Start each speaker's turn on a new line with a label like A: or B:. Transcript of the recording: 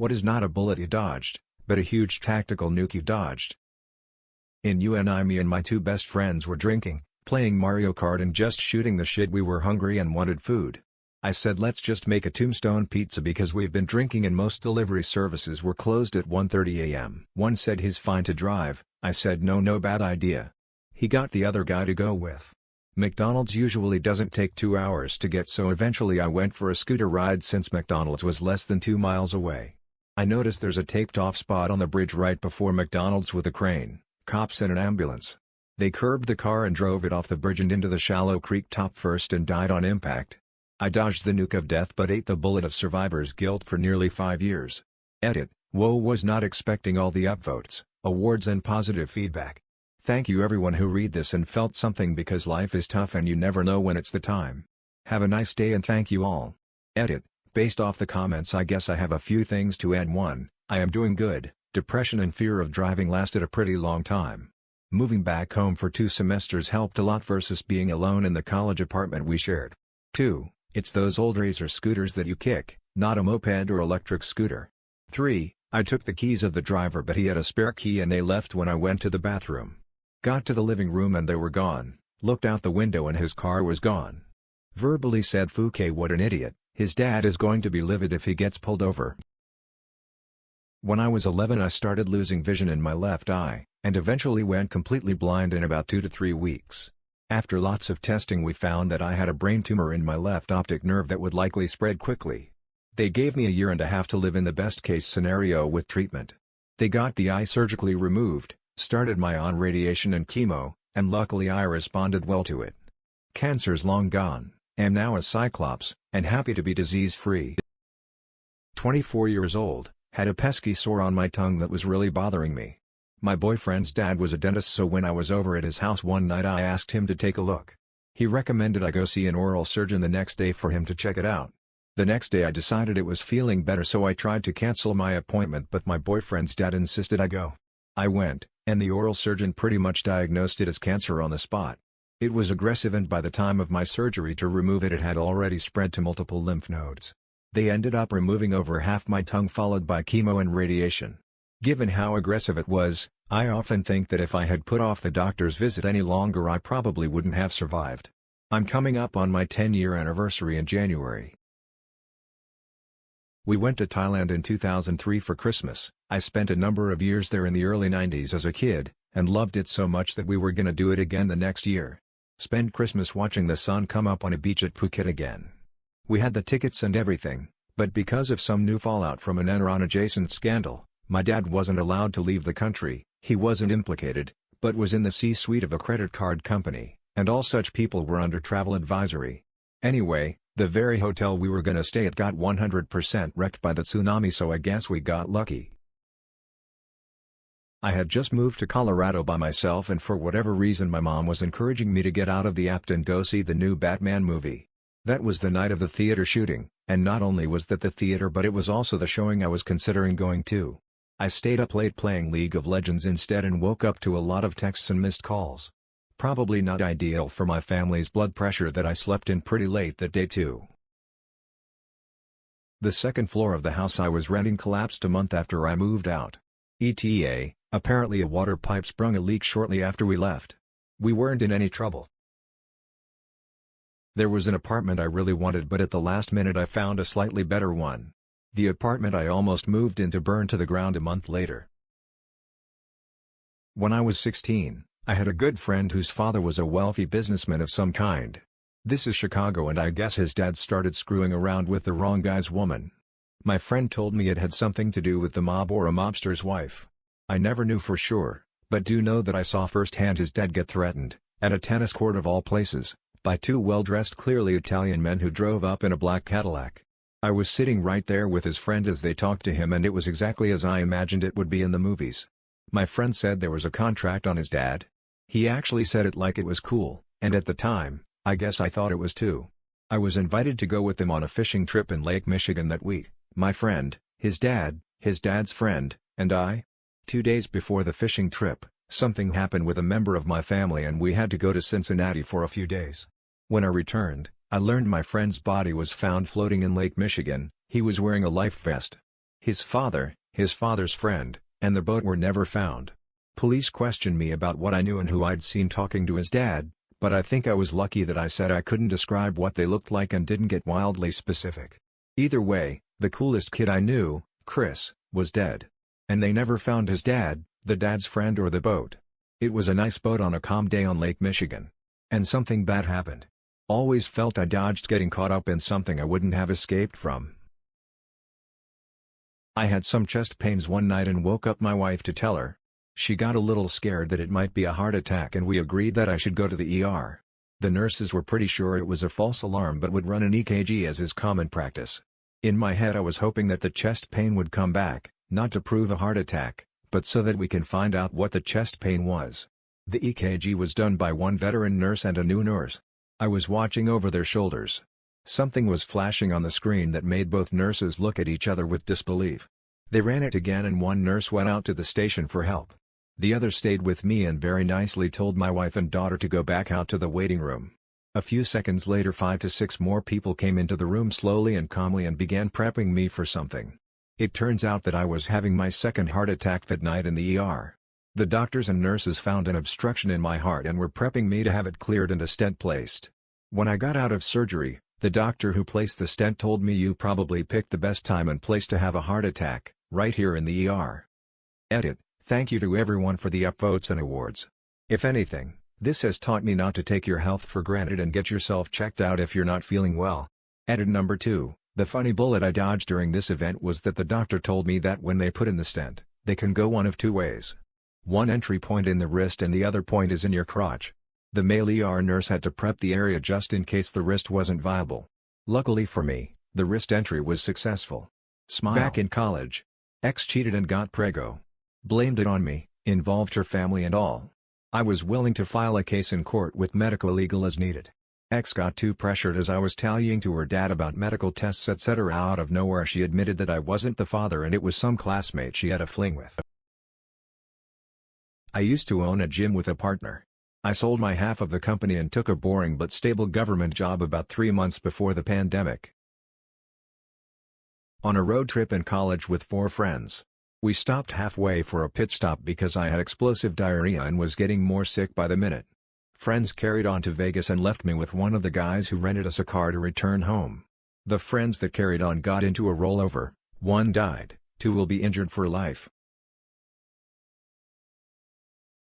A: What is not a bullet you dodged, but a huge tactical nuke you dodged? In UNI, me and my two best friends were drinking, playing Mario Kart and just shooting the shit. We were hungry and wanted food. I said let's just make a tombstone pizza because we've been drinking and most delivery services were closed at 1:30 a.m. One said he's fine to drive, I said no bad idea. He got the other guy to go with. McDonald's usually doesn't take 2 hours to get, so eventually I went for a scooter ride since McDonald's was less than 2 miles away. I noticed there's a taped off spot on the bridge right before McDonald's with a crane, cops and an ambulance. They curbed the car and drove it off the bridge and into the shallow creek top first and died on impact. I dodged the nuke of death but ate the bullet of survivor's guilt for nearly 5 years. Edit, whoa, was not expecting all the upvotes, awards and positive feedback. Thank you everyone who read this and felt something, because life is tough and you never know when it's the time. Have a nice day and thank you all. Edit, based off the comments I guess I have a few things to add. 1, I am doing good. Depression and fear of driving lasted a pretty long time. Moving back home for 2 semesters helped a lot versus being alone in the college apartment we shared. 2, it's those old Razor scooters that you kick, not a moped or electric scooter. 3, I took the keys of the driver but he had a spare key and they left when I went to the bathroom. Got to the living room and they were gone, looked out the window and his car was gone. Verbally said Fouquet what an idiot, his dad is going to be livid if he gets pulled over. When I was 11 I started losing vision in my left eye, and eventually went completely blind in about 2 to 3 weeks. After lots of testing we found that I had a brain tumor in my left optic nerve that would likely spread quickly. They gave me a year and a half to live in the best case scenario with treatment. They got the eye surgically removed, started my on radiation and chemo, and luckily I responded well to it. Cancer's long gone, am now a cyclops, and happy to be disease-free. 24 years old, had a pesky sore on my tongue that was really bothering me. My boyfriend's dad was a dentist, so when I was over at his house one night I asked him to take a look. He recommended I go see an oral surgeon the next day for him to check it out. The next day I decided it was feeling better, so I tried to cancel my appointment but my boyfriend's dad insisted I go. I went, and the oral surgeon pretty much diagnosed it as cancer on the spot. It was aggressive and by the time of my surgery to remove it, it had already spread to multiple lymph nodes. They ended up removing over half my tongue followed by chemo and radiation. Given how aggressive it was, I often think that if I had put off the doctor's visit any longer I probably wouldn't have survived. I'm coming up on my 10-year anniversary in January. We went to Thailand in 2003 for Christmas. I spent a number of years there in the early 90s as a kid, and loved it so much that we were gonna do it again the next year. Spend Christmas watching the sun come up on a beach at Phuket again. We had the tickets and everything, but because of some new fallout from an Enron-adjacent scandal, my dad wasn't allowed to leave the country. He wasn't implicated, but was in the C-suite of a credit card company, and all such people were under travel advisory. Anyway, the very hotel we were gonna stay at got 100% wrecked by the tsunami, so I guess we got lucky. I had just moved to Colorado by myself and for whatever reason my mom was encouraging me to get out of the apt and go see the new Batman movie. That was the night of the theater shooting, and not only was that the theater but it was also the showing I was considering going to. I stayed up late playing League of Legends instead and woke up to a lot of texts and missed calls. Probably not ideal for my family's blood pressure that I slept in pretty late that day too. The second floor of the house I was renting collapsed a month after I moved out. ETA, apparently a water pipe sprung a leak shortly after we left. We weren't in any trouble. There was an apartment I really wanted but at the last minute I found a slightly better one. The apartment I almost moved into burned to the ground a month later. When I was 16, I had a good friend whose father was a wealthy businessman of some kind. This is Chicago and I guess his dad started screwing around with the wrong guy's woman. My friend told me it had something to do with the mob or a mobster's wife. I never knew for sure, but do know that I saw firsthand his dad get threatened, at a tennis court of all places, by 2 well-dressed clearly Italian men who drove up in a black Cadillac. I was sitting right there with his friend as they talked to him and it was exactly as I imagined it would be in the movies. My friend said there was a contract on his dad. He actually said it like it was cool, and at the time, I guess I thought it was too. I was invited to go with them on a fishing trip in Lake Michigan that week, my friend, his dad, his dad's friend, and I. 2 days before the fishing trip, something happened with a member of my family and we had to go to Cincinnati for a few days. When I returned, I learned my friend's body was found floating in Lake Michigan. He was wearing a life vest. His father, his father's friend, and the boat were never found. Police questioned me about what I knew and who I'd seen talking to his dad, but I think I was lucky that I said I couldn't describe what they looked like and didn't get wildly specific. Either way, the coolest kid I knew, Chris, was dead. And they never found his dad, the dad's friend or the boat. It was a nice boat on a calm day on Lake Michigan. And something bad happened. Always felt I dodged getting caught up in something I wouldn't have escaped from. I had some chest pains one night and woke up my wife to tell her. She got a little scared that it might be a heart attack and we agreed that I should go to the ER. The nurses were pretty sure it was a false alarm but would run an EKG as is common practice. In my head I was hoping that the chest pain would come back, not to prove a heart attack, but so that we can find out what the chest pain was. The EKG was done by one veteran nurse and a new nurse. I was watching over their shoulders. Something was flashing on the screen that made both nurses look at each other with disbelief. They ran it again and one nurse went out to the station for help. The other stayed with me and very nicely told my wife and daughter to go back out to the waiting room. A few seconds later 5 to 6 more people came into the room slowly and calmly and began prepping me for something. It turns out that I was having my second heart attack that night in the ER. The doctors and nurses found an obstruction in my heart and were prepping me to have it cleared and a stent placed. When I got out of surgery, the doctor who placed the stent told me you probably picked the best time and place to have a heart attack, right here in the ER. Edit. Thank you to everyone for the upvotes and awards. If anything, this has taught me not to take your health for granted and get yourself checked out if you're not feeling well. Edit number 2. The funny bullet I dodged during this event was that the doctor told me that when they put in the stent, they can go one of two ways. One entry point in the wrist and the other point is in your crotch. The male ER nurse had to prep the area just in case the wrist wasn't viable. Luckily for me, the wrist entry was successful. Smile. Back in college, ex cheated and got preggo. Blamed it on me, involved her family and all. I was willing to file a case in court with medical legal as needed. Ex got too pressured as I was tallying to her dad about medical tests etc. Out of nowhere she admitted that I wasn't the father and it was some classmate she had a fling with. I used to own a gym with a partner. I sold my half of the company and took a boring but stable government job about 3 months before the pandemic. On a road trip in college with 4 friends. We stopped halfway for a pit stop because I had explosive diarrhea and was getting more sick by the minute. Friends carried on to Vegas and left me with one of the guys who rented us a car to return home. The friends that carried on got into a rollover, 1 died, 2 will be injured for life.